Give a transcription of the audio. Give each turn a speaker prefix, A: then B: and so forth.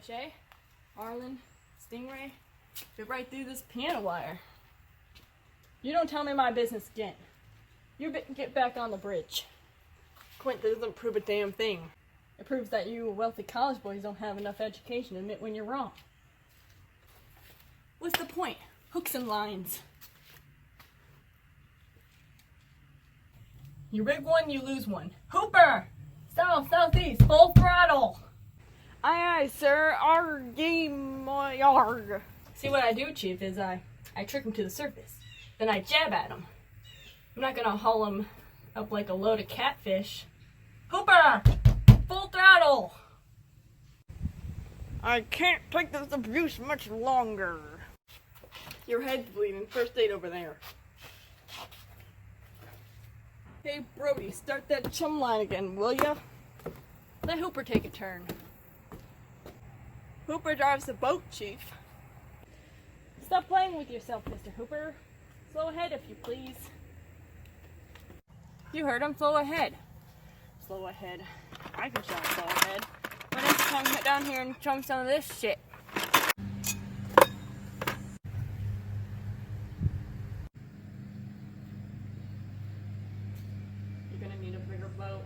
A: Fish, eh? Marlin, stingray, fit right through this piano wire. You don't tell me my business again. You get back on the bridge.
B: Quint, that doesn't prove a damn thing.
A: It proves that you wealthy college boys don't have enough education to admit when you're wrong. What's the point? Hooks and lines. You rig one, you lose one. Hooper! South, southeast, full throttle!
B: Aye, aye, sir. Argy, my arg.
A: See, what I do, Chief, is I trick him to the surface. Then I jab at him. I'm not gonna haul him up like a load of catfish. Hooper! Full throttle!
B: I can't take this abuse much longer. Your head's bleeding. First aid over there. Hey, Brody, start that chum line again, will ya?
A: Let Hooper take a turn.
B: Hooper drives the boat, Chief.
A: Stop playing with yourself, Mr. Hooper. Slow ahead, if you please. You heard him, slow ahead.
B: Slow ahead. I can shout slow ahead.
A: Why don't you come down here and chum some of this shit? You're gonna need a bigger boat.